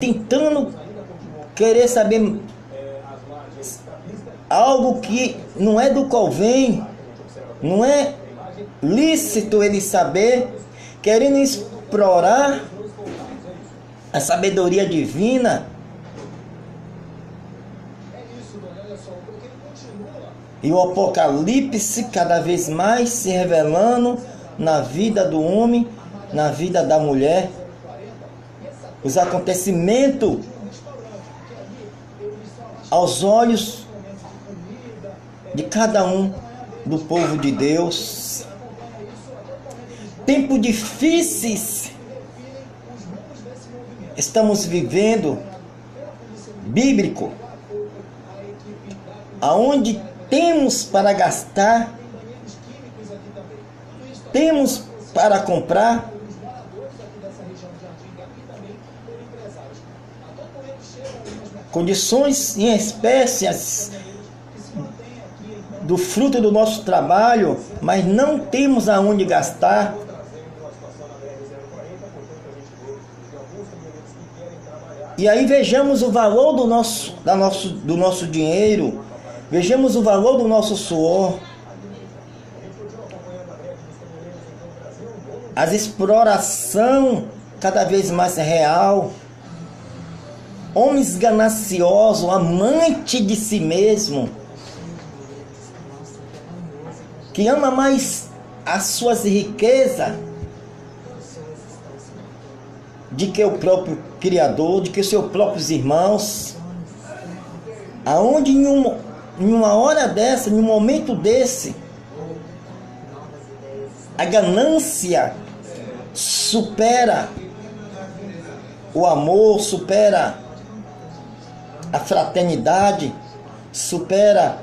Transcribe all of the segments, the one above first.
tentando querer saber algo que não é do qual vem, não é lícito ele saber, querendo explorar a sabedoria divina. E o Apocalipse cada vez mais se revelando na vida do homem, na vida da mulher. Os acontecimentos aos olhos de cada um do povo de Deus. Tempos difíceis estamos vivendo, bíblico, aonde temos para gastar, temos para comprar, condições em espécies do fruto do nosso trabalho, mas não temos aonde gastar. E aí vejamos o valor do nosso dinheiro, vejamos o valor do nosso suor, as exploração cada vez mais real, homens gananciosos, amante de si mesmo, que ama mais as suas riquezas de que o próprio Criador, de que os seus próprios irmãos, aonde em uma hora dessa, em um momento desse, a ganância supera o amor, supera a fraternidade, supera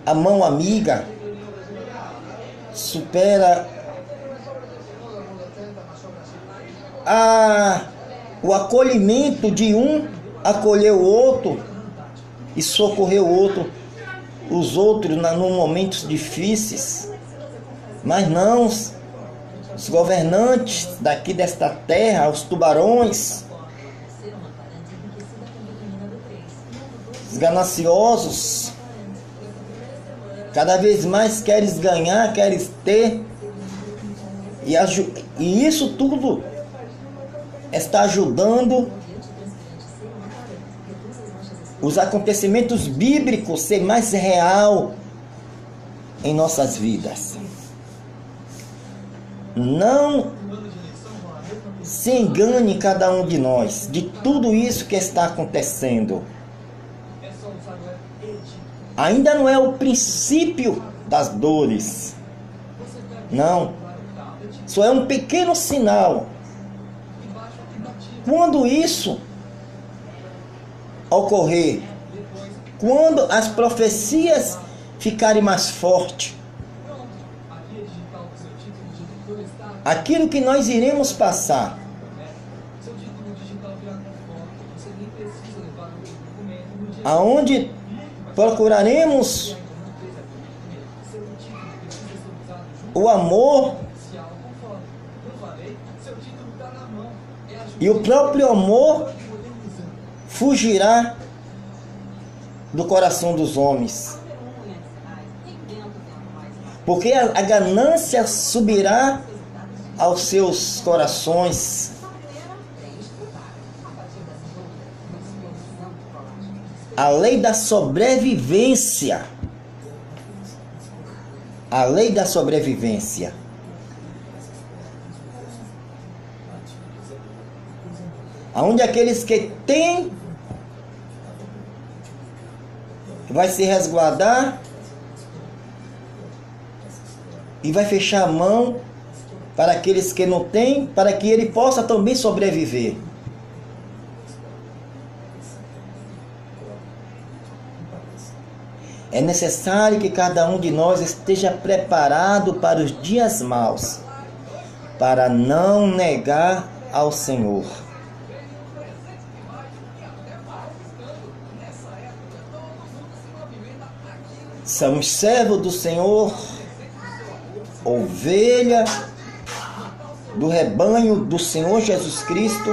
a mão amiga, supera o acolhimento de um, acolher o outro e socorrer o outro, os outros nos momentos difíceis. Mas não, os governantes daqui desta terra, os tubarões, os gananciosos, cada vez mais queres ganhar, queres ter, e isso tudo está ajudando os acontecimentos bíblicos ser mais real em nossas vidas. Não se engane cada um de nós de tudo isso que está acontecendo. Ainda não é o princípio das dores. Não. Só é um pequeno sinal. Quando isso ocorrer, quando as profecias ficarem mais fortes, aquilo que nós iremos passar, aonde procuraremos o amor, e o próprio amor fugirá do coração dos homens, porque a ganância subirá aos seus corações. A lei da sobrevivência. A lei da sobrevivência. Aonde aqueles que têm vai se resguardar e vai fechar a mão para aqueles que não têm, para que ele possa também sobreviver. É necessário que cada um de nós esteja preparado para os dias maus, para não negar ao Senhor. Somos servos do Senhor, ovelha do rebanho do Senhor Jesus Cristo,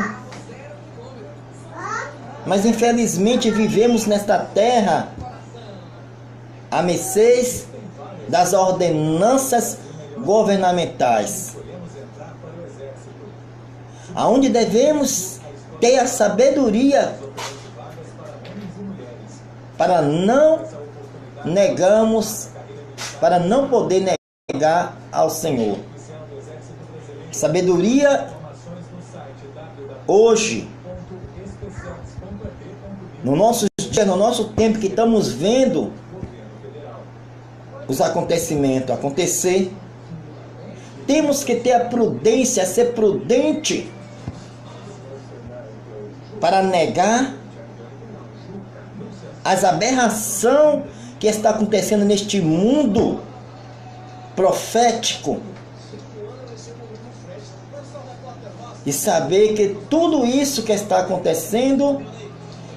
Mas infelizmente vivemos nesta terra a mercê das ordenanças governamentais, aonde devemos ter a sabedoria para não poder negar ao Senhor. Sabedoria hoje, no nosso dia, no nosso tempo que estamos vendo os acontecimentos acontecer, temos que ter a prudência, ser prudente para negar as aberrações que está acontecendo neste mundo profético e saber que tudo isso que está acontecendo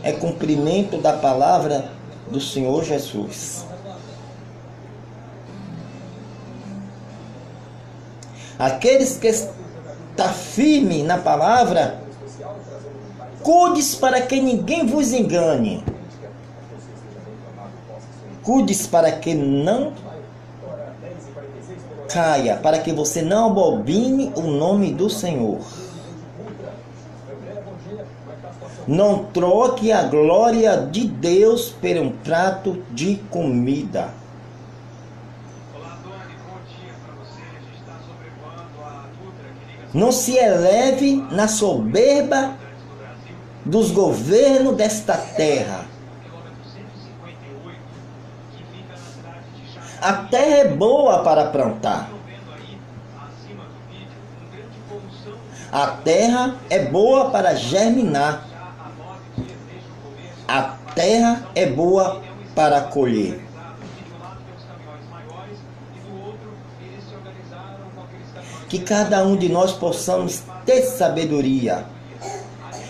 é cumprimento da palavra do Senhor Jesus. Aqueles que estão firmes na palavra, cuide para que ninguém vos engane. Cuide para que não caia, para que você não abobine o nome do Senhor. Não troque a glória de Deus por um prato de comida. Não se eleve na soberba dos governos desta terra. A terra é boa para plantar. A terra é boa para germinar. A terra é boa para colher. Que cada um de nós possamos ter sabedoria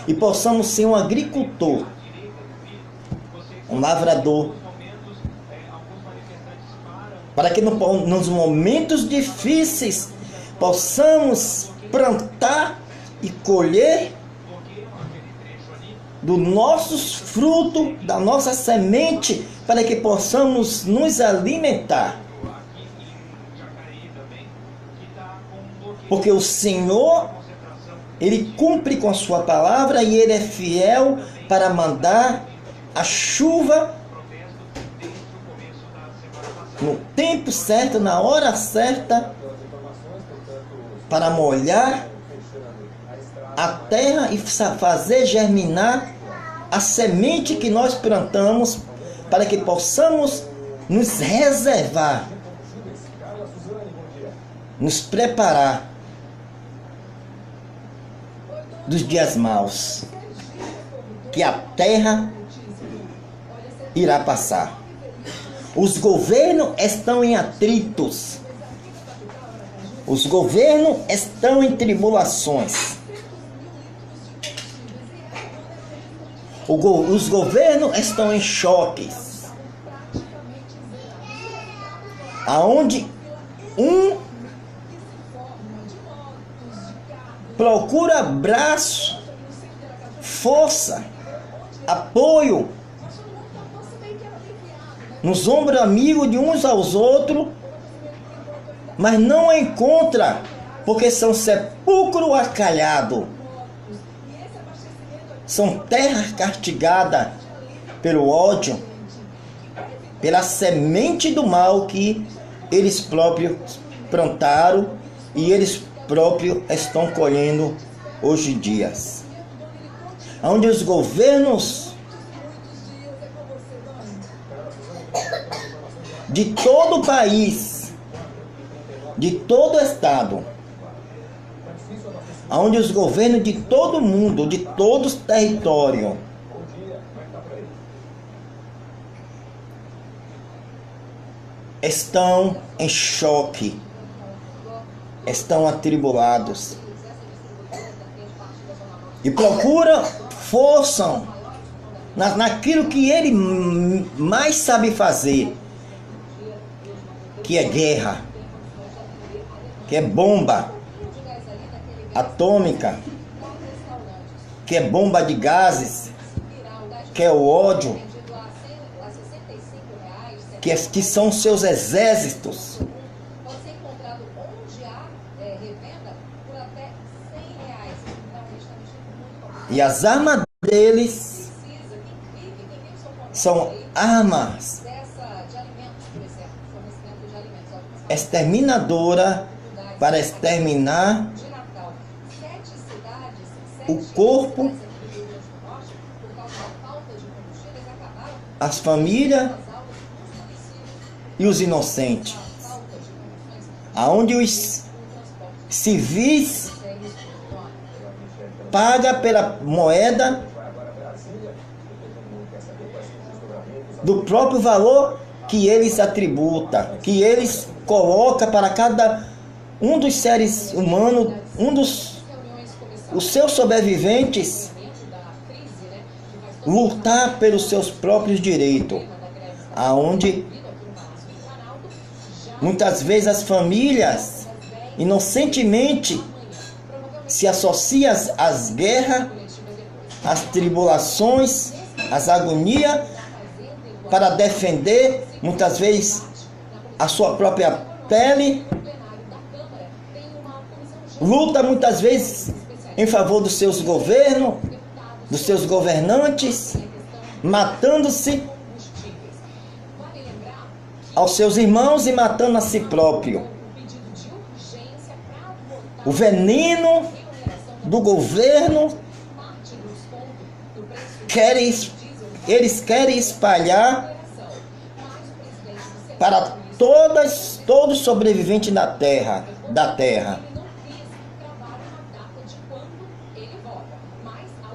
e possamos ser um agricultor, um lavrador, para que nos momentos difíceis possamos plantar e colher do nossos frutos, da nossa semente, para que possamos nos alimentar. Porque o Senhor, Ele cumpre com a sua palavra e Ele é fiel para mandar a chuva no tempo certo, na hora certa, para molhar a terra e fazer germinar a semente que nós plantamos, para que possamos nos reservar, nos preparar dos dias maus, que a terra irá passar. Os governos estão em atritos. Os governos estão em tribulações. Os governos estão em choques. Aonde um procura abraço, força, apoio nos ombros amigos de uns aos outros, mas não encontra, porque são sepulcro acalhado, são terra castigada pelo ódio, pela semente do mal que eles próprios plantaram e eles próprios estão colhendo hoje em dia. Onde os governos de todo o país, de todo o estado, onde os governos de todo o mundo, de todos os territórios, estão em choque, estão atribulados e procuram força naquilo que ele mais sabe fazer, que é guerra, que é bomba atômica, que é bomba de gases, que é o ódio, que são os seus exércitos. Pode ser encontrado onde há revenda por até R$100. Então, E as armas deles são armas exterminadora para exterminar o corpo, as famílias e os inocentes, aonde os civis pagam pela moeda do próprio valor que eles atributam, que eles colocam para cada um dos seres humanos, os seus sobreviventes, lutar pelos seus próprios direitos, aonde muitas vezes as famílias inocentemente se associam às guerras, às tribulações, às agonias, para defender muitas vezes a sua própria pele, luta muitas vezes em favor dos seus governos, dos seus governantes, matando-se aos seus irmãos e matando a si próprio. O veneno do governo eles querem espalhar para todos os sobreviventes da terra.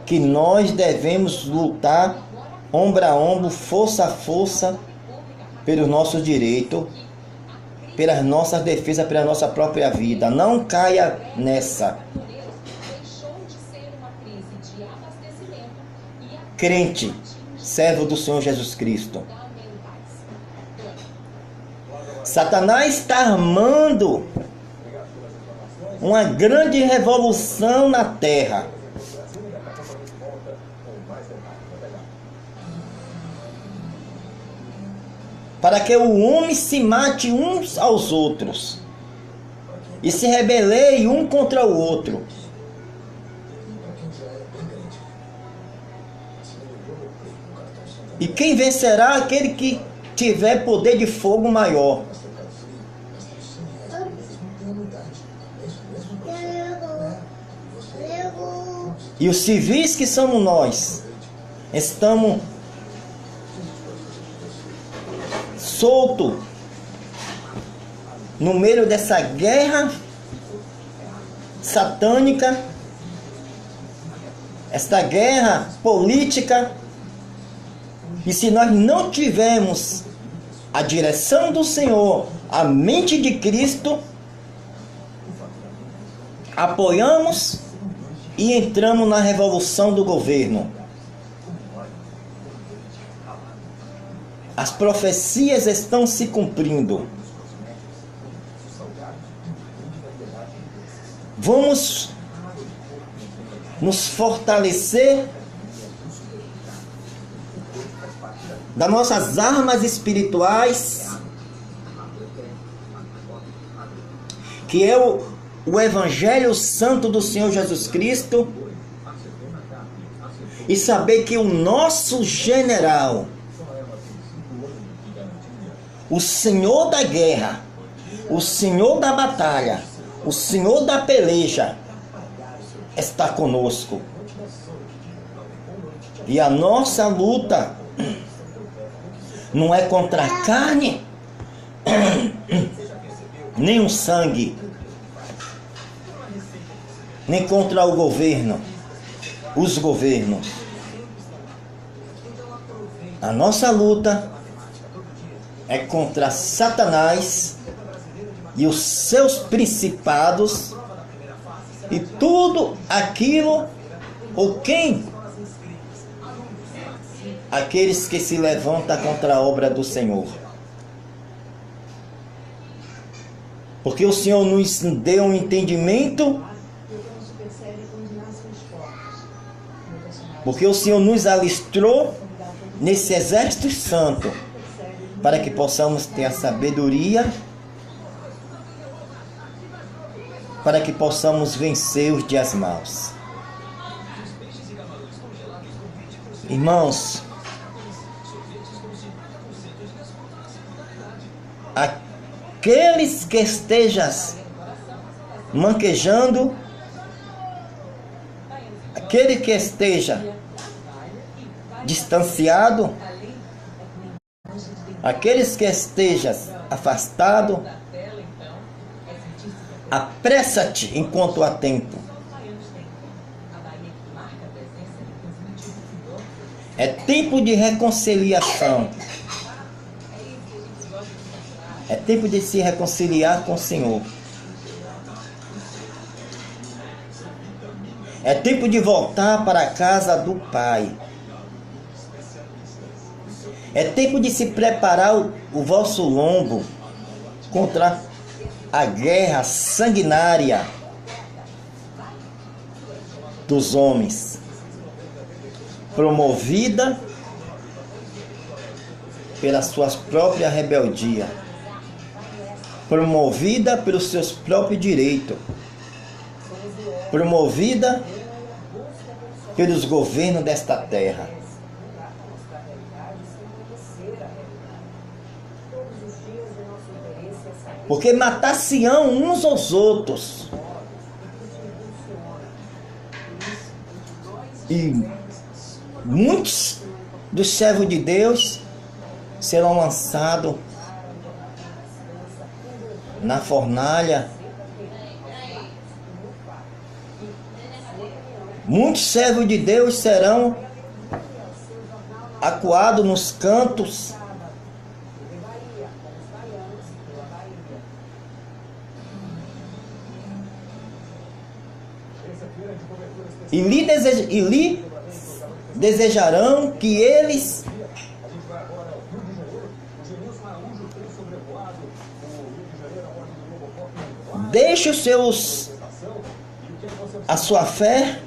Que nós devemos lutar ombro a ombro, força a força, pelos nossos direitos, pelas nossas defesas, pela nossa própria vida. Não caia nessa. Crente, servo do Senhor Jesus Cristo. Satanás está armando uma grande revolução na terra. Para que o homem se mate uns aos outros e se rebeleie um contra o outro. E quem vencerá? Aquele que tiver poder de fogo maior. E os civis que somos nós, estamos soltos no meio dessa guerra satânica, esta guerra política. E se nós não tivermos a direção do Senhor, a mente de Cristo, apoiamos e entramos na revolução do governo. As profecias estão se cumprindo. Vamos nos fortalecer das nossas armas espirituais, que é o Evangelho Santo do Senhor Jesus Cristo, e saber que o nosso general, o Senhor da guerra, o Senhor da batalha, o Senhor da peleja, está conosco. E a nossa luta não é contra a carne, nem o sangue, nem contra o governo, os governos. A nossa luta é contra Satanás e os seus principados e tudo aquilo ou aqueles que se levantam contra a obra do Senhor. Porque o Senhor nos deu um entendimento, porque o Senhor nos alistrou nesse exército santo, para que possamos ter a sabedoria, para que possamos vencer os dias maus. Irmãos, aqueles que estejam manquejando, aquele que esteja distanciado, aqueles que estejam afastados, apressa-te enquanto há tempo. É tempo de reconciliação. É tempo de se reconciliar com o Senhor. É tempo de voltar para a casa do Pai. É tempo de se preparar o vosso lombo contra a guerra sanguinária dos homens, promovida pela sua própria rebeldia, promovida pelos seus próprios direitos, promovida pelos governos desta terra. Porque matar-se-ão uns aos outros. E muitos dos servos de Deus serão lançados na fornalha. Muitos servos de Deus serão acuados nos cantos. E lhe desejarão que eles deixem a sua fé,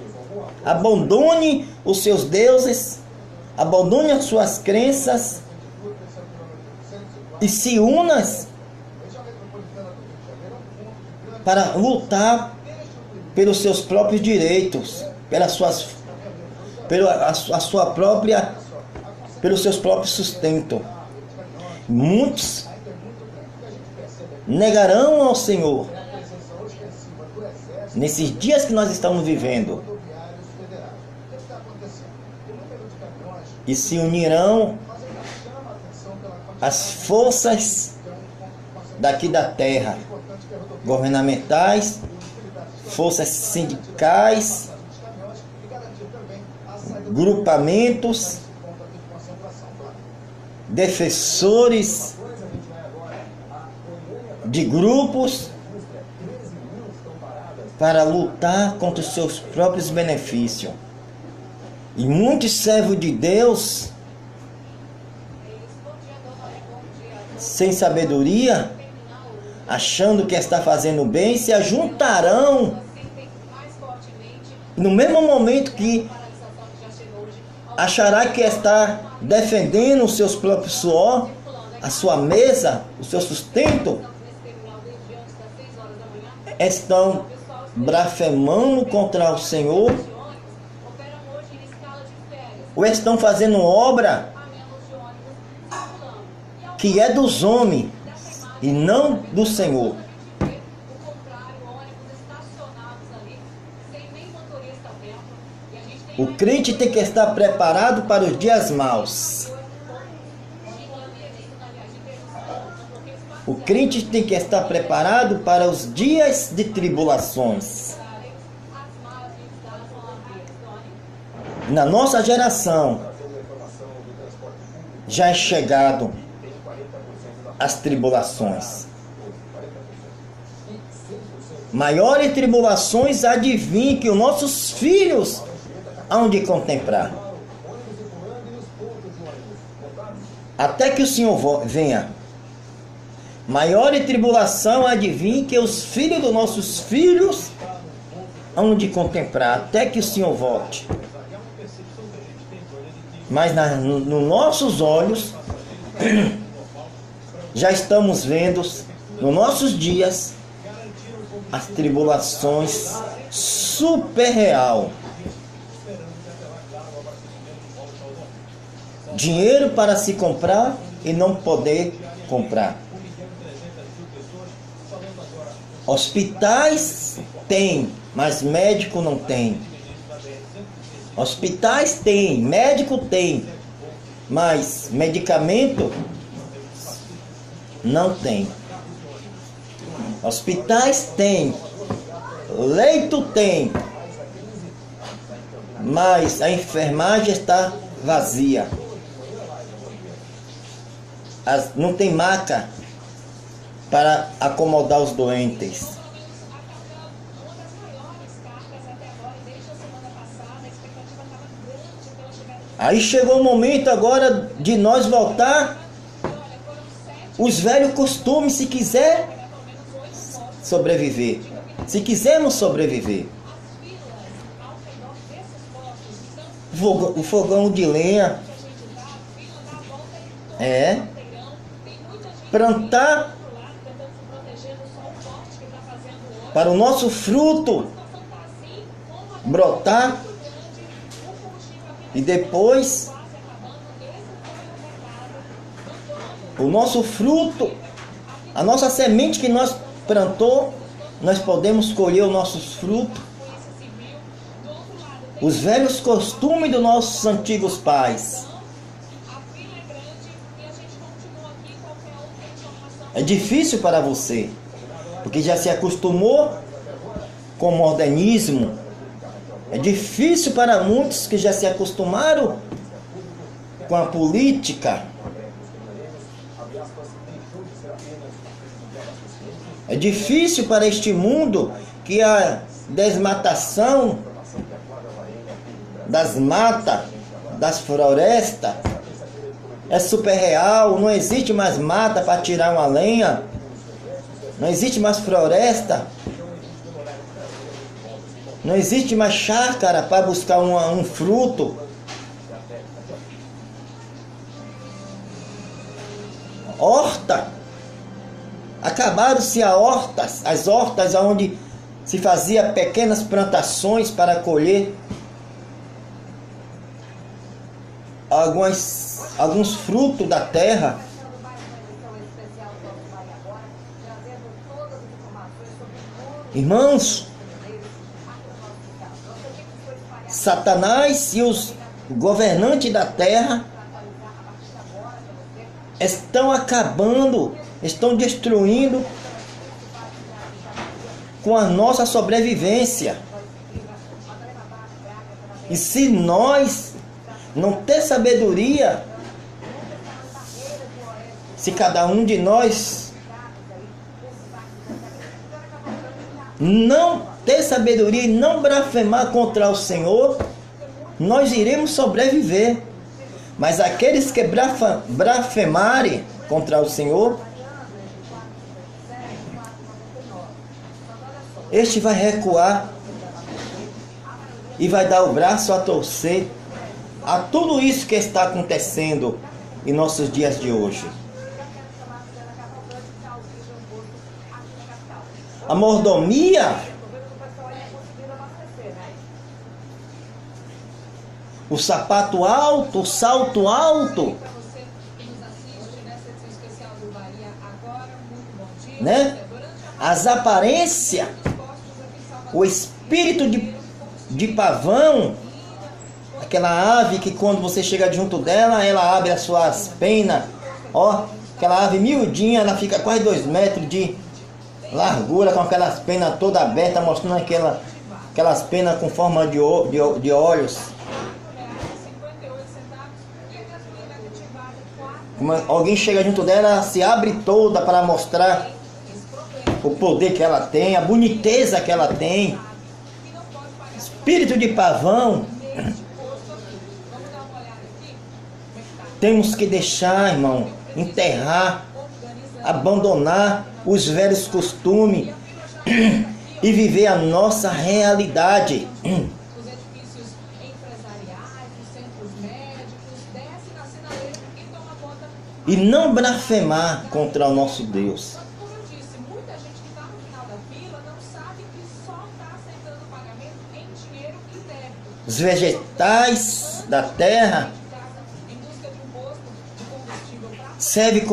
abandone os seus deuses, abandone as suas crenças e se unam para lutar pelos seus próprios direitos, pelos seus próprios sustentos. Muitos negarão ao Senhor nesses dias que nós estamos vivendo e se unirão às forças daqui da terra, governamentais, forças sindicais, grupamentos, defensores de grupos para lutar contra os seus próprios benefícios. E muitos servos de Deus, sem sabedoria, achando que está fazendo bem, se ajuntarão no mesmo momento que achará que está defendendo os seus próprios suor, a sua mesa, o seu sustento, estão blasfemando contra o Senhor, ou estão fazendo obra que é dos homens e não do Senhor. O crente tem que estar preparado para os dias maus. O crente tem que estar preparado para os dias de tribulações. Na nossa geração já é chegado as tribulações. Maiores tribulações adivinhem que os nossos filhos hão de contemplar. Até que o Senhor venha. Maior tribulação adivinhe que os filhos dos nossos filhos hão de contemplar até que o Senhor volte. Mas nos nossos olhos, já estamos vendo, nos nossos dias, as tribulações super real. Dinheiro para se comprar e não poder comprar. Hospitais tem, mas médico não tem. Hospitais tem, médico tem, mas medicamento não tem. Hospitais tem, leito tem, mas a enfermagem está vazia. Não tem maca para acomodar os doentes. Aí chegou o momento agora de nós voltar os velhos costumes, se quiser sobreviver. Se quisermos sobreviver. O fogão de lenha. Plantar para o nosso fruto brotar e depois o nosso fruto, a nossa semente que nós plantou, nós podemos colher os nossos frutos. Os velhos costumes dos nossos antigos pais. É difícil para você, porque já se acostumou com o modernismo. É difícil para muitos que já se acostumaram com a política. É difícil para este mundo que a desmatação das matas, das florestas, é super real. Não existe mais mata para tirar uma lenha. Não existe mais floresta. Não existe mais chácara para buscar um fruto. Horta. Acabaram-se as hortas onde se fazia pequenas plantações para colher alguns frutos da terra. Irmãos, Satanás e os governantes da terra estão acabando, estão destruindo com a nossa sobrevivência. E se nós não ter sabedoria, se cada um de nós não ter sabedoria e não blasfemar contra o Senhor, nós iremos sobreviver. Mas aqueles que blasfemarem contra o Senhor, este vai recuar e vai dar o braço a torcer a tudo isso que está acontecendo em nossos dias de hoje. A mordomia, o sapato alto, o salto alto, né? As aparências, o espírito de pavão, aquela ave que quando você chega junto dela, ela abre as suas penas, ó, aquela ave miudinha, ela fica quase 2 metros de largura, com aquelas penas todas abertas, mostrando aquelas penas com forma de olhos. Como alguém chega junto dela, ela se abre toda para mostrar o poder que ela tem, a boniteza que ela tem. Espírito de pavão. Temos que deixar, irmão, enterrar, abandonar os velhos costumes e viver a nossa realidade. Os edifícios empresariais, os centros médicos, e não blasfemar contra o nosso Deus. Como eu disse, muita gente que está no final da fila não sabe que só está aceitando o pagamento em dinheiro e débito. Os vegetais da terra Em busca de um posto de combustível para servem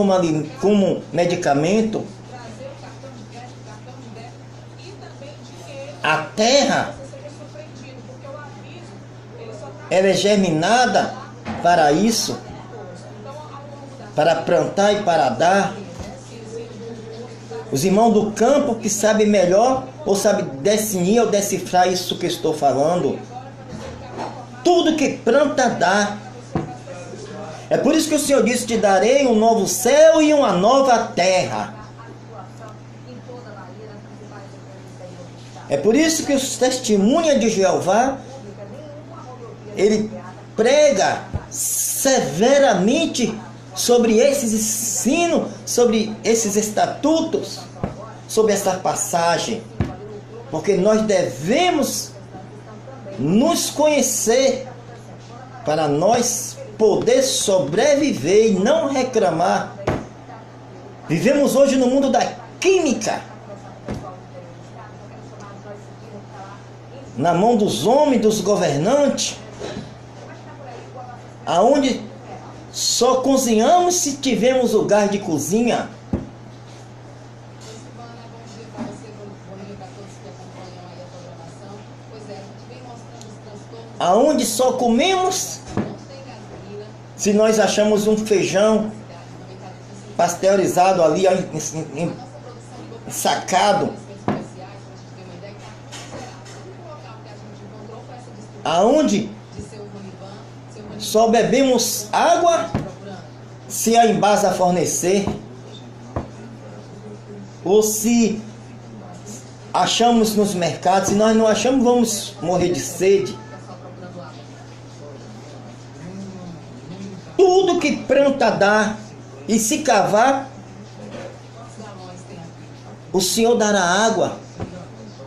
como medicamento. trazer o cartão de crédito, cartão de débito e também dinheiro. A terra, Você seja surpreendido, porque o aviso, ele só está ela é germinada para isso, então ao longo da para plantar e para dar. Os irmãos do campo que sabem melhor ou sabem definir ou decifrar isso que eu estou falando. Tudo que planta dá. É por isso que o Senhor disse: te darei um novo céu e uma nova terra. É por isso que os testemunhas de Jeová, ele prega severamente sobre esses ensinos, sobre esses estatutos, sobre essa passagem. Porque nós devemos nos conhecer para nós poder sobreviver e não reclamar. Vivemos hoje no mundo da química, na mão dos homens, dos governantes, aonde só cozinhamos se tivermos o gás de cozinha. Silvana, bom dia para você, bom dia para todos que acompanham aí a programação. Pois é, a gente vem mostrando os transtornos, Aonde só comemos não tem gasolina, se nós achamos um feijão pasteurizado ali, ó, sacado. especiais, para a gente ter uma ideia, que está considerado. O único local que a gente encontrou foi essa distribuição Aonde de seu Ronivan só bebemos água procurando. se a Embasa fornecer, ou se achamos nos mercados. Se nós não achamos, vamos morrer de sede. Tudo que planta dá, e se cavar, o Senhor dará água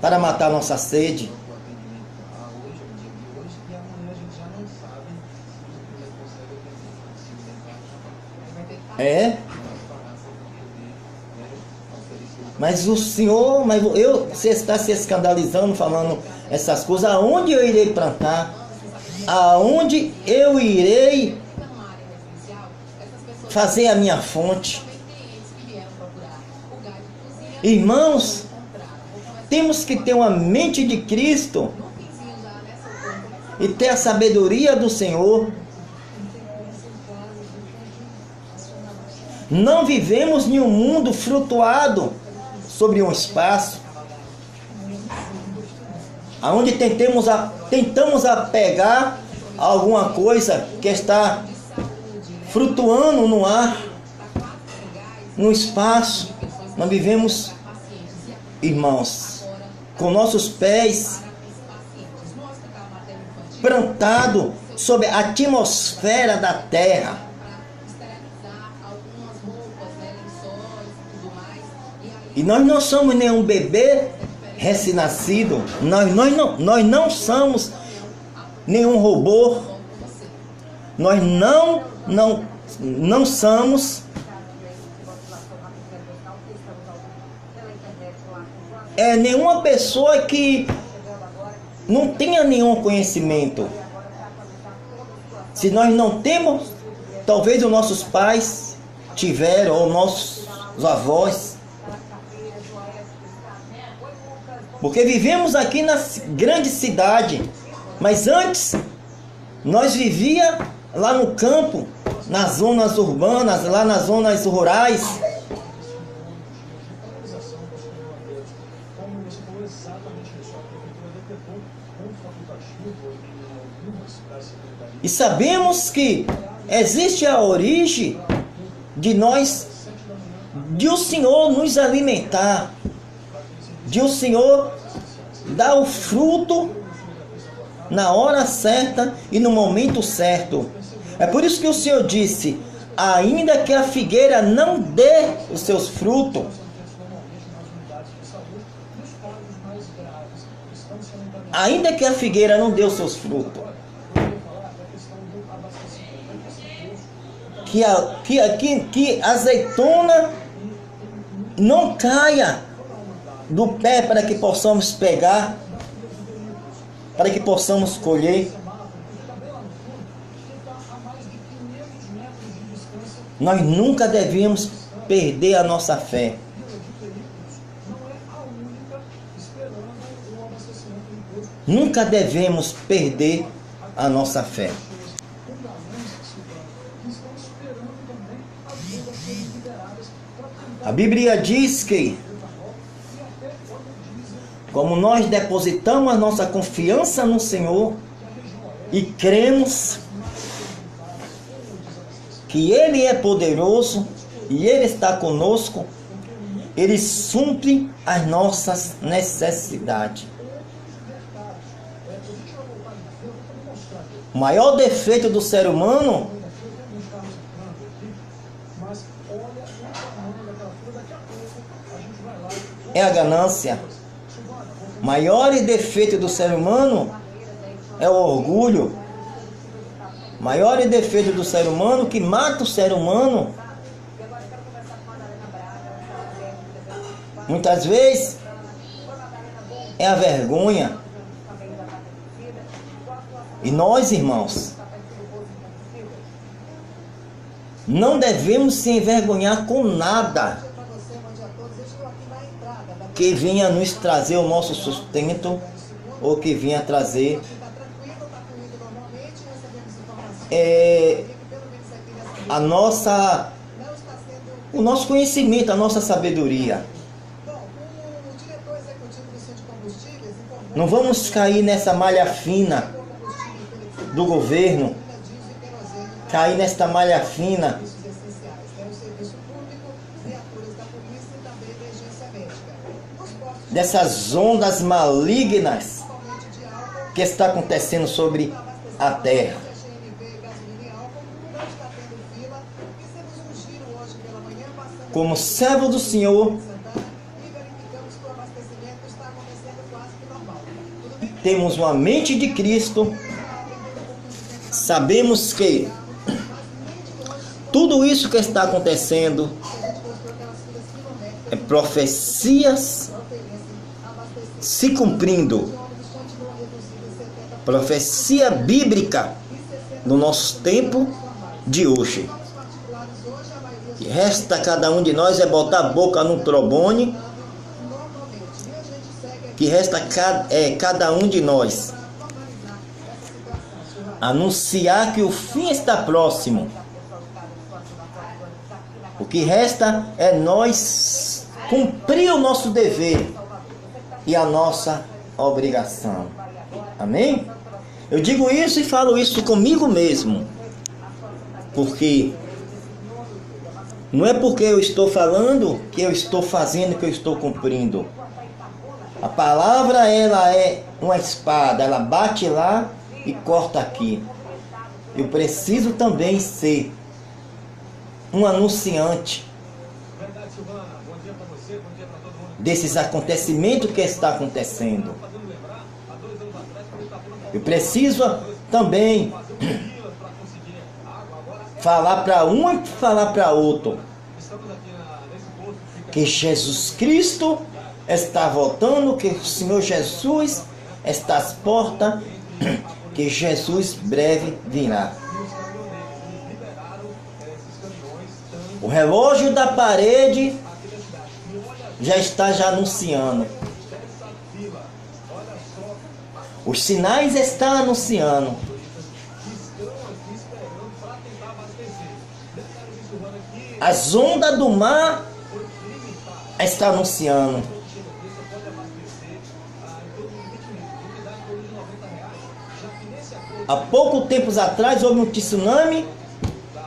para matar nossa sede. É. Mas o Senhor, você está se escandalizando, falando essas coisas. Aonde eu irei plantar? Aonde eu irei fazer a minha fonte? Irmãos, temos que ter uma mente de Cristo e ter a sabedoria do Senhor. Não vivemos em um mundo flutuado sobre um espaço, aonde tentamos apegar a alguma coisa que está flutuando no ar, no espaço. Nós vivemos, irmãos, com nossos pés plantados sobre a atmosfera da terra. E nós não somos nenhum bebê recém-nascido. Nós não somos nenhum robô. Nós não somos nenhuma pessoa que não tenha nenhum conhecimento. Se nós não temos, talvez os nossos pais tiveram, ou nossos avós. Porque vivemos aqui na grande cidade, mas antes nós vivia lá no campo, nas zonas urbanas, lá nas zonas rurais. E sabemos que existe a origem de nós, de o Senhor nos alimentar, de o Senhor dar o fruto na hora certa e no momento certo. É por isso que o Senhor disse: ainda que a figueira não dê os seus frutos, ainda que a figueira não dê os seus frutos, que a azeitona não caia do pé para que possamos pegar, para que possamos colher. Nós nunca devemos perder a nossa fé. Nunca devemos perder a nossa fé. A Bíblia diz que, como nós depositamos a nossa confiança no Senhor e cremos que Ele é poderoso e Ele está conosco, Ele supre as nossas necessidades. O maior defeito do ser humano é a ganância. O maior defeito do ser humano é o orgulho. O maior defeito do ser humano que mata o ser humano, muitas vezes, é a vergonha. E nós, irmãos, não devemos se envergonhar com nada que venha nos trazer o nosso sustento ou que venha trazer o nosso conhecimento, a nossa sabedoria. Não vamos cair nessa malha fina do governo, cair nesta malha fina dessas ondas malignas que está acontecendo sobre a terra. Como servo do Senhor, temos uma mente de Cristo, sabemos que tudo isso que está acontecendo é profecias se cumprindo, profecia bíblica no nosso tempo de hoje. E resta cada um de nós é botar a boca no trombone, que resta cada um de nós anunciar que o fim está próximo. O que resta é nós cumprir o nosso dever e a nossa obrigação. Amém? Eu digo isso e falo isso comigo mesmo, porque não é porque eu estou falando que eu estou fazendo, que eu estou cumprindo. A palavra, ela é uma espada, ela bate lá e corta aqui. Eu preciso também ser um anunciante desses acontecimentos que está acontecendo. Eu preciso também falar para um e falar para outro que Jesus Cristo está voltando, que o Senhor Jesus está às portas, que Jesus breve virá. O relógio da parede já está anunciando. Os sinais estão anunciando. As ondas do mar estão anunciando. Há pouco tempo atrás houve um tsunami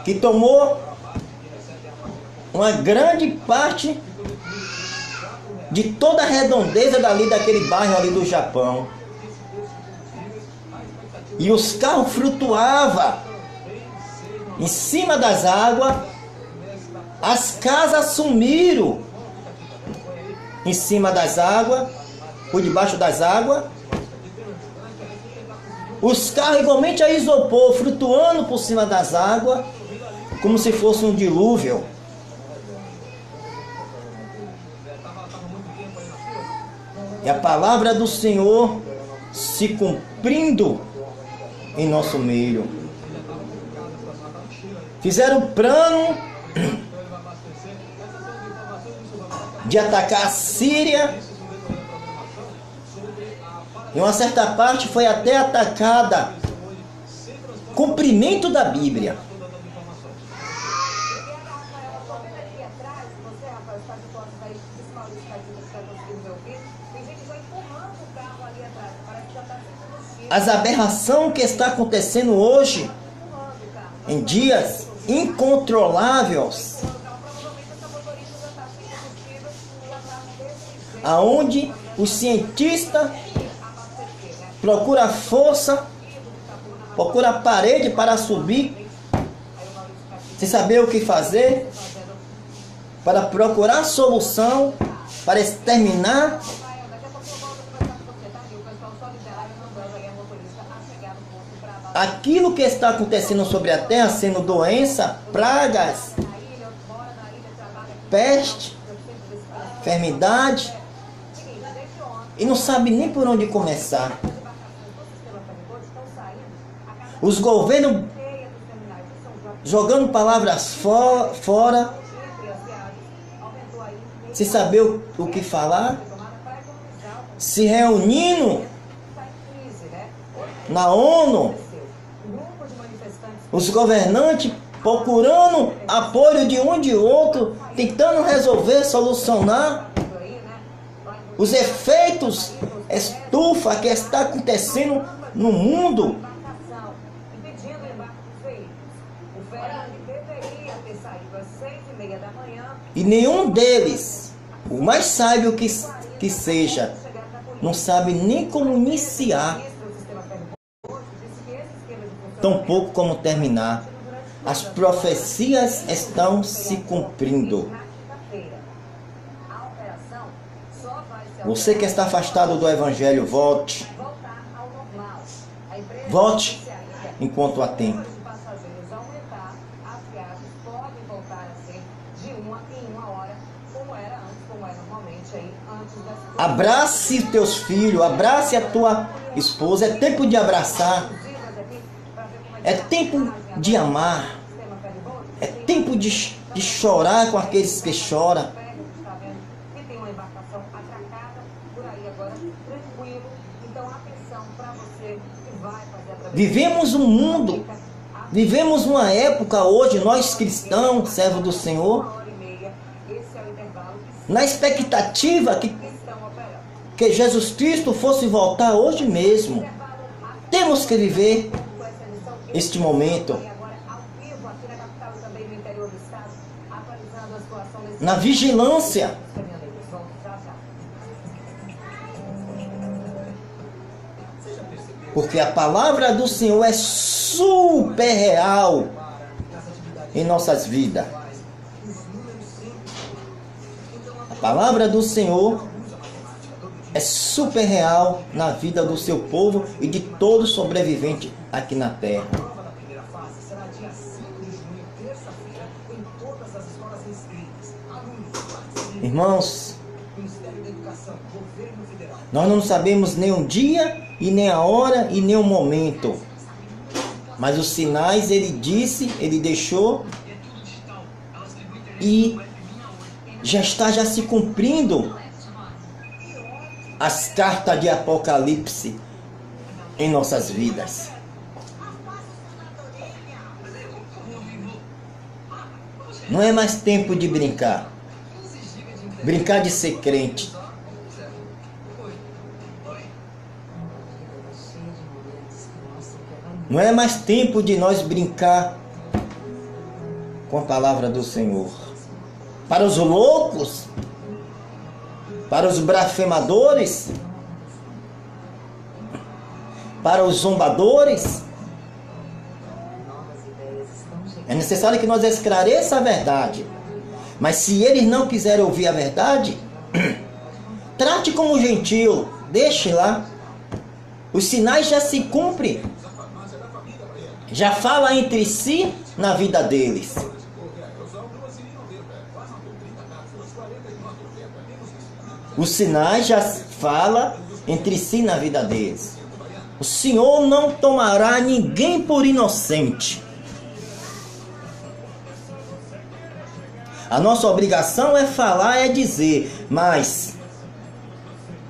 que tomou uma grande parte de toda a redondeza dali daquele bairro ali do Japão. E os carros flutuavam em cima das águas, as casas sumiram em cima das águas, por debaixo das águas. Os carros igualmente a isopor, flutuando por cima das águas, como se fosse um dilúvio. E a palavra do Senhor se cumprindo em nosso meio. Fizeram plano de atacar a Síria. Em uma certa parte foi até atacada. Cumprimento da Bíblia. As aberrações que está acontecendo hoje, em dias incontroláveis, aonde os cientistas procuram força, procuram a parede para subir, sem saber o que fazer, para procurar solução, para exterminar aquilo que está acontecendo sobre a terra, sendo doença, pragas, peste, enfermidade, e não sabe nem por onde começar. Os governos jogando palavras fora, sem saber o que falar, se reunindo na ONU, os governantes procurando apoio de um de outro, tentando resolver, solucionar os efeitos estufa que está acontecendo no mundo. E nenhum deles, o mais sábio que seja, não sabe nem como iniciar, tampouco como terminar. As profecias estão se cumprindo. Você que está afastado do Evangelho, volte. Volte enquanto há tempo. Abrace teus filhos, abrace a tua esposa. É tempo de abraçar. É tempo de amar. É tempo de chorar com aqueles que choram. Vivemos um mundo, vivemos uma época hoje, nós cristãos, servos do Senhor, na expectativa que Jesus Cristo fosse voltar hoje mesmo. Temos que viver este momento na vigilância, porque a palavra do Senhor é super real em nossas vidas. A palavra do Senhor é super real na vida do seu povo e de todo sobrevivente aqui na terra. Irmãos, nós não sabemos nem o dia e nem a hora e nem o momento, mas os sinais ele disse, ele deixou, e já está se cumprindo as cartas de Apocalipse em nossas vidas. Não é mais tempo de brincar de ser crente. Não é mais tempo de nós brincar com a palavra do Senhor. Para os loucos, para os blasfemadores, para os zombadores, é necessário que nós esclareça a verdade. Mas se eles não quiserem ouvir a verdade, trate como gentil, deixe lá. Os sinais já se cumprem. Já fala entre si na vida deles. Os sinais já falam entre si na vida deles. O Senhor não tomará ninguém por inocente. A nossa obrigação é falar, é dizer, mas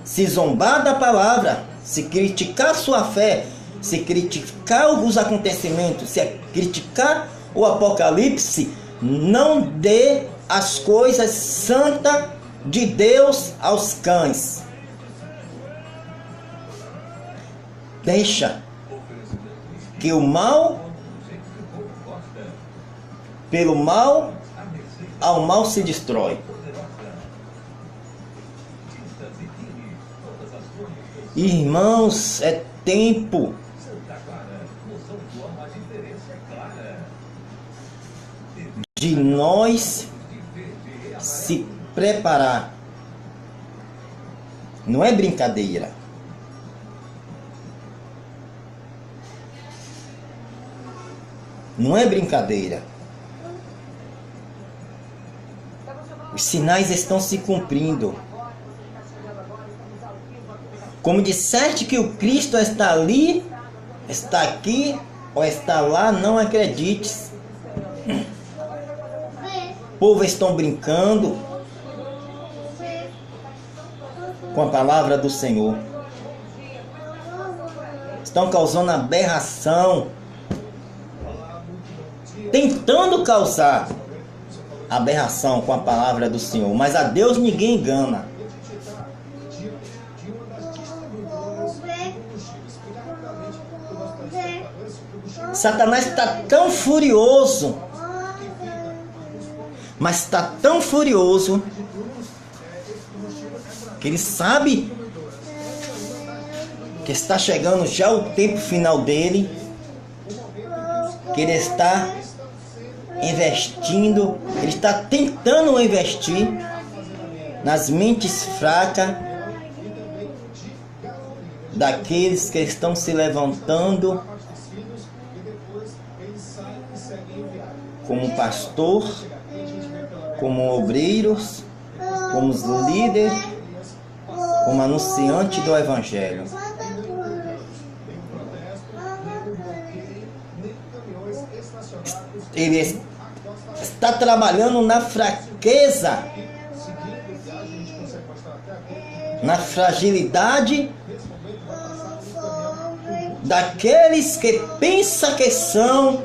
se zombar da palavra, se criticar sua fé, se criticar os acontecimentos, se criticar o Apocalipse, não dê as coisas santas de Deus aos cães. Deixa que o mal, pelo mal, ao mal se destrói. Irmãos, é tempo de nós se preparar. Não é brincadeira. Não é brincadeira. Os sinais estão se cumprindo. Como disseste que o Cristo está ali, está aqui ou está lá, não acredites. O povo estão brincando com a palavra do Senhor. Estão causando aberração, tentando causar aberração com a palavra do Senhor. Mas a Deus ninguém engana. Satanás está tão furioso, mas está tão furioso que ele sabe que está chegando já o tempo final dele, que ele está investindo, ele está tentando investir nas mentes fracas daqueles que estão se levantando como pastor, como obreiros, como os líderes, como anunciante do Evangelho. Ele está trabalhando na fraqueza, na fragilidade daqueles que pensam que são,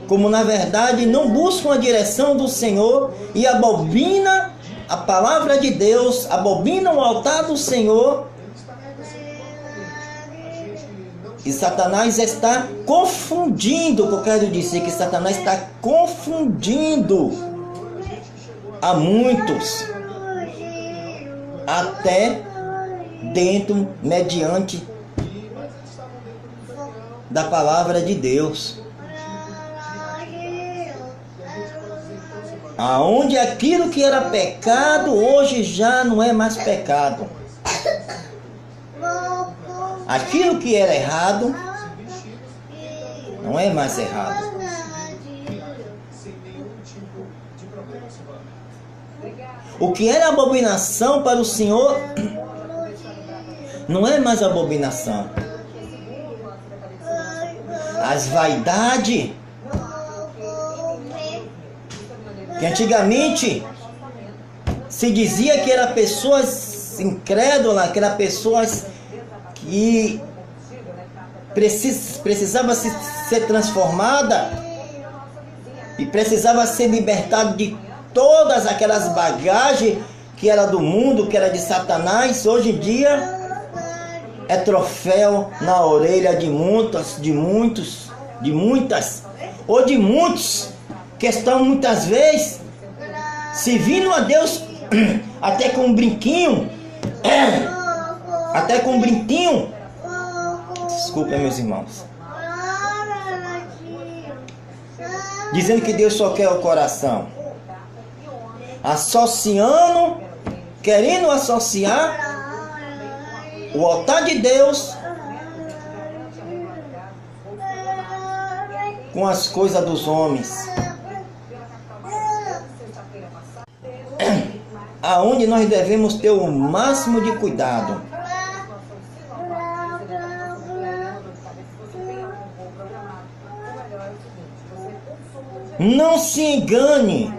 como na verdade não buscam a direção do Senhor e abobina a palavra de Deus, abobinam o altar do Senhor. E Satanás está confundindo, o que eu quero dizer que Satanás está confundindo a muitos, até dentro, mediante da palavra de Deus. Aonde aquilo que era pecado, hoje já não é mais pecado. Aquilo que era errado, não é mais errado. O que era abominação para o Senhor, não é mais abominação. As vaidades, que antigamente se dizia que eram pessoas incrédulas, que eram pessoas que precisava ser transformada e precisava ser libertado de todas aquelas bagagens que era do mundo, que era de Satanás. Hoje em dia é troféu na orelha de muitas, ou de muitos que estão muitas vezes servindo a Deus até com um brinquinho, desculpa, meus irmãos, dizendo que Deus só quer o coração, querendo associar o altar de Deus com as coisas dos homens. aonde nós devemos ter o máximo de cuidado. Não se engane.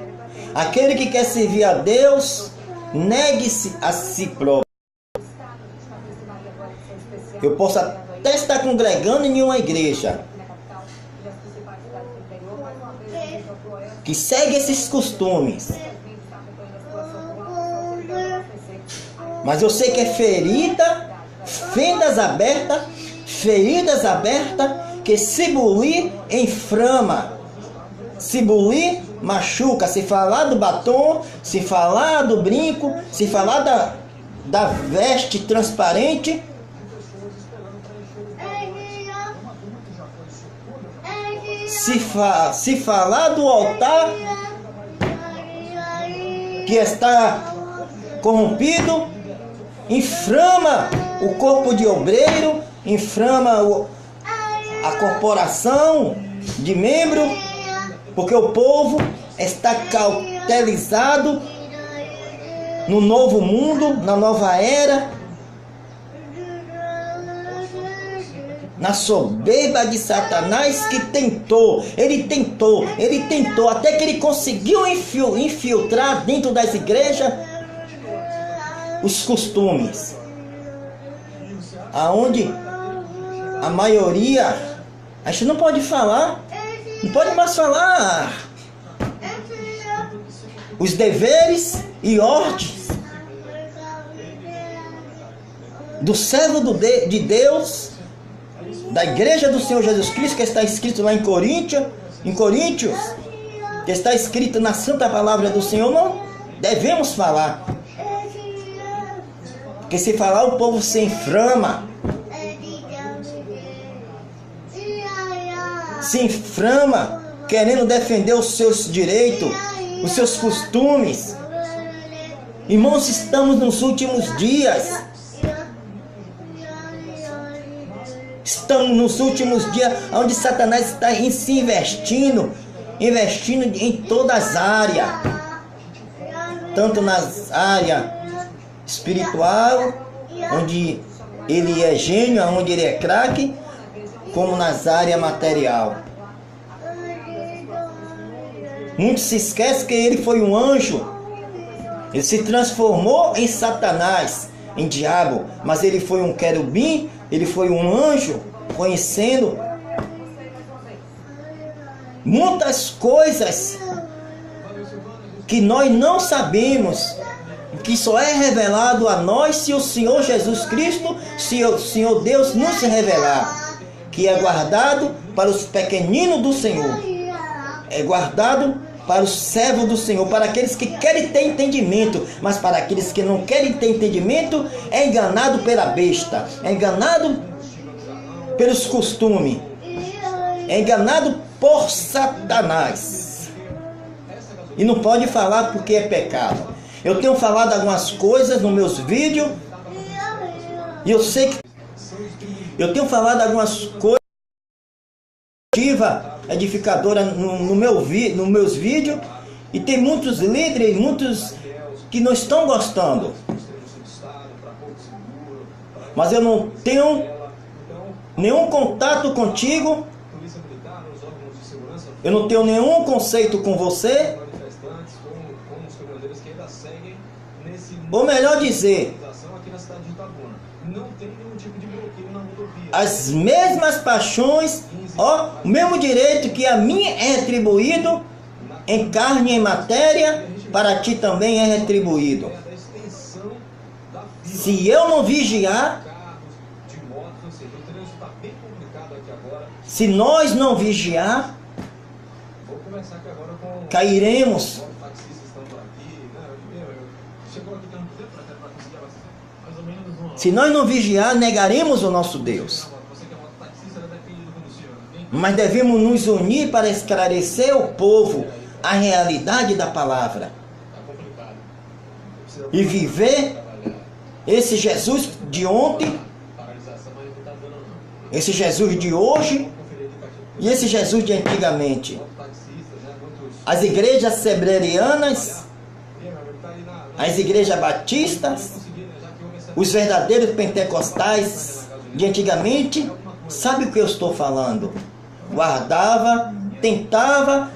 Aquele que quer servir a Deus, negue-se a si próprio. Eu posso até estar congregando em uma igreja que segue esses costumes, mas eu sei que é feridas abertas, que se bulir, inflama. Se bulir, machuca. Se falar do batom, se falar do brinco, se falar da veste transparente, se falar do altar que está corrompido, inflama o corpo de obreiro, inflama a corporação de membro, porque o povo está cautelizado no novo mundo, na nova era, na soberba de Satanás, que ele tentou, até que ele conseguiu infiltrar dentro das igrejas os costumes, aonde a maioria, a gente não pode falar, não pode mais falar os deveres e ordens do servo de Deus, da igreja do Senhor Jesus Cristo, que está escrito lá em Coríntios, que está escrito na santa palavra do Senhor. Não devemos falar, porque se falar o povo se inflama, querendo defender os seus direitos, os seus costumes. Irmãos, estamos nos últimos dias. Estamos nos últimos dias onde Satanás está se investindo em todas as áreas, tanto nas áreas espiritual, onde ele é gênio, onde ele é craque, como nas áreas material. Muitos se esquecem que ele foi um anjo. Ele se transformou em Satanás, em diabo, mas ele foi um querubim, ele foi um anjo, conhecendo muitas coisas que nós não sabemos, que só é revelado a nós se o Senhor Jesus Cristo, se o Senhor Deus nos revelar, que é guardado para os pequeninos do Senhor, é guardado para os servos do Senhor, para aqueles que querem ter entendimento, mas para aqueles que não querem ter entendimento, é enganado pela besta, é enganado pelos costumes, é enganado por Satanás, e não pode falar porque é pecado. Eu tenho falado algumas coisas nos meus vídeos, e eu sei que eu tenho falado algumas coisas edificadora nos meus vídeos, e tem muitos líderes, muitos que não estão gostando, mas eu não tenho nenhum contato contigo, eu não tenho nenhum conceito com você, ou melhor dizer, as mesmas paixões, o mesmo direito que a mim é retribuído em carne e em matéria, para ti também é retribuído. Se eu não vigiar, se nós não vigiar, cairemos. Se nós não vigiar, negaremos o nosso Deus. Mas devemos nos unir para esclarecer o povo a realidade da palavra e viver esse Jesus de ontem, esse Jesus de hoje e esse Jesus de antigamente. As igrejas sebrerianas, as igrejas batistas, os verdadeiros pentecostais de antigamente, sabe o que eu estou falando? Guardava, tentava,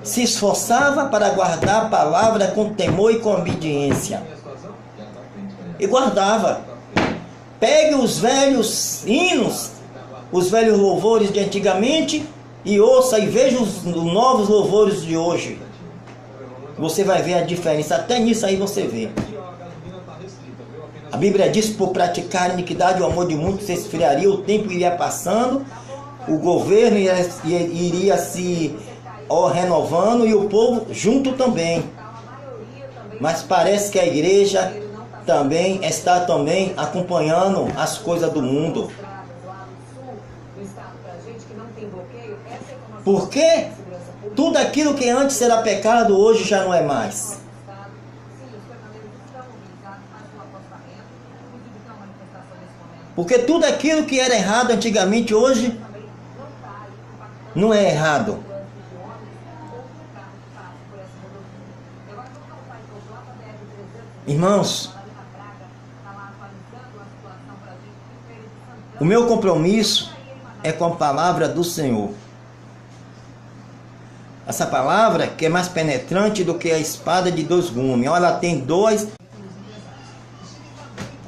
se esforçava para guardar a palavra com temor e com obediência. E guardava. Pegue os velhos hinos, os velhos louvores de antigamente e ouça e veja os novos louvores de hoje. Você vai ver a diferença. Até nisso aí você vê. A Bíblia diz: por praticar a iniquidade, o amor de muitos se esfriaria, o tempo iria passando, o governo iria se renovando e o povo junto também. Mas parece que a igreja também está acompanhando as coisas do mundo. Porque tudo aquilo que antes era pecado, hoje já não é mais. Porque tudo aquilo que era errado antigamente, hoje não é errado. Irmãos, o meu compromisso é com a palavra do Senhor. Essa palavra que é mais penetrante do que a espada de dois gumes. Ela tem dois.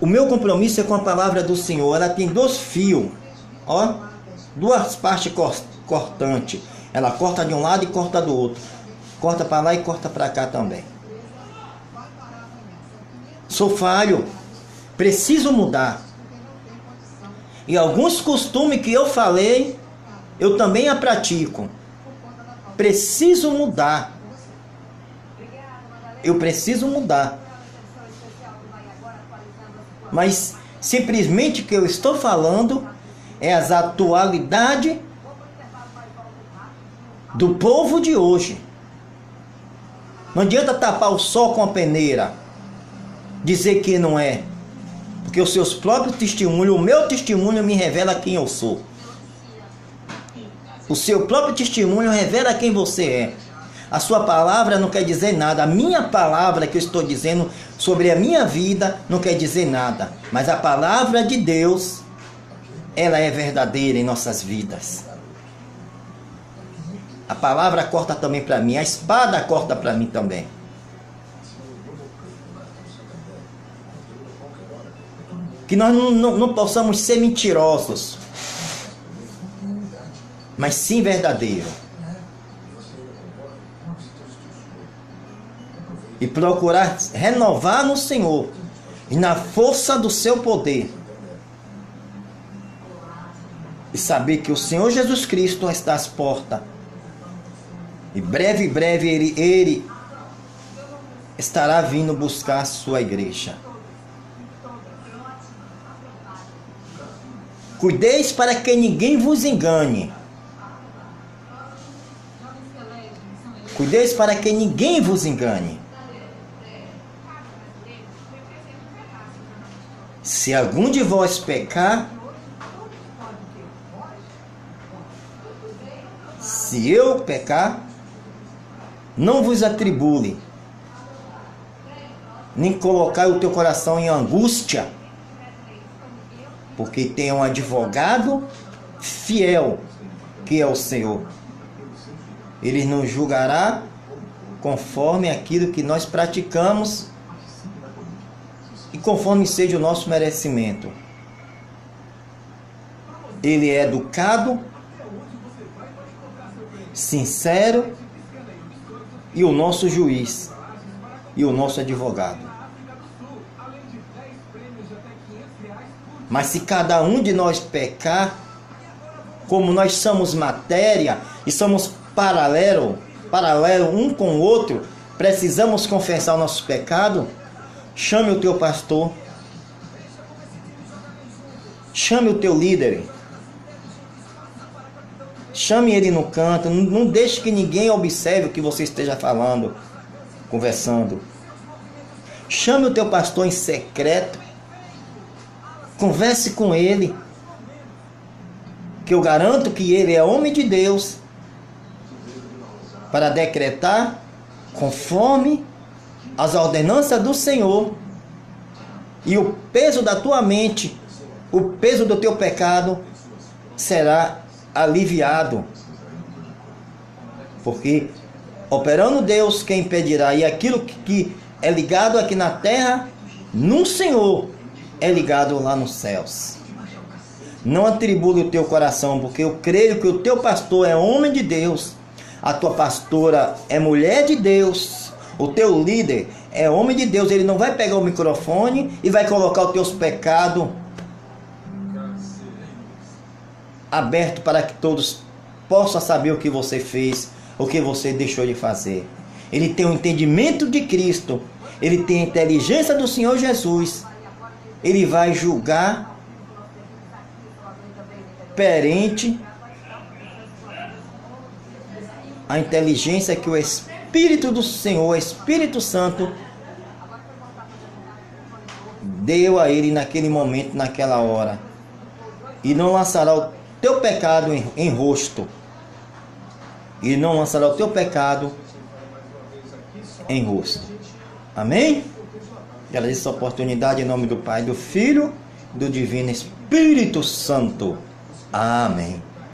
O meu compromisso é com a palavra do Senhor. Ela tem dois fios. Ó, duas partes cortantes. Ela corta de um lado e corta do outro. Corta para lá e corta para cá também. Sou falho. Preciso mudar. E alguns costumes que eu falei, eu também a pratico. Preciso mudar. Eu preciso mudar. Mas simplesmente o que eu estou falando é as atualidades do povo de hoje. Não adianta tapar o sol com a peneira, dizer que não é. Porque os seus próprios testemunhos, o meu testemunho me revela quem eu sou. O seu próprio testemunho revela quem você é. A sua palavra não quer dizer nada. A minha palavra que eu estou dizendo sobre a minha vida não quer dizer nada. Mas a palavra de Deus, ela é verdadeira em nossas vidas. A palavra corta também para mim. A espada corta para mim também. Que nós não possamos ser mentirosos, mas sim verdadeiro. E procurar renovar no Senhor e na força do seu poder. E saber que o Senhor Jesus Cristo está às portas. E breve Ele estará vindo buscar a sua igreja. Cuideis para que ninguém vos engane. Cuideis para que ninguém vos engane. Se algum de vós pecar, se eu pecar, não vos atribule, nem colocar o teu coração em angústia, porque tem um advogado fiel, que é o Senhor. Ele nos julgará conforme aquilo que nós praticamos e conforme seja o nosso merecimento. Ele é educado, sincero e o nosso juiz e o nosso advogado. Mas se cada um de nós pecar, como nós somos matéria e somos paralelo um com o outro, precisamos confessar o nosso pecado. Chame o teu pastor, chame o teu líder, chame ele no canto, não deixe que ninguém observe o que você esteja falando, conversando. Chame o teu pastor em secreto, converse com ele, que eu garanto que ele é homem de Deus, para decretar conforme as ordenanças do Senhor, e o peso da tua mente, o peso do teu pecado será aliviado. Porque operando Deus, quem impedirá? E aquilo que é ligado aqui na terra, no Senhor, é ligado lá nos céus. Não atribule o teu coração, porque eu creio que o teu pastor é homem de Deus, a tua pastora é mulher de Deus, o teu líder é homem de Deus. Ele não vai pegar o microfone e vai colocar os teus pecados aberto para que todos possam saber o que você fez, o que você deixou de fazer. Ele tem o entendimento de Cristo, ele tem a inteligência do Senhor Jesus. Ele vai julgar perante a inteligência que o Espírito do Senhor, o Espírito Santo, deu a ele naquele momento, naquela hora. E não lançará o teu pecado em rosto. E não lançará o teu pecado em rosto. Amém? Agradeço essa oportunidade em nome do Pai, do Filho, do Divino Espírito Santo. Amém.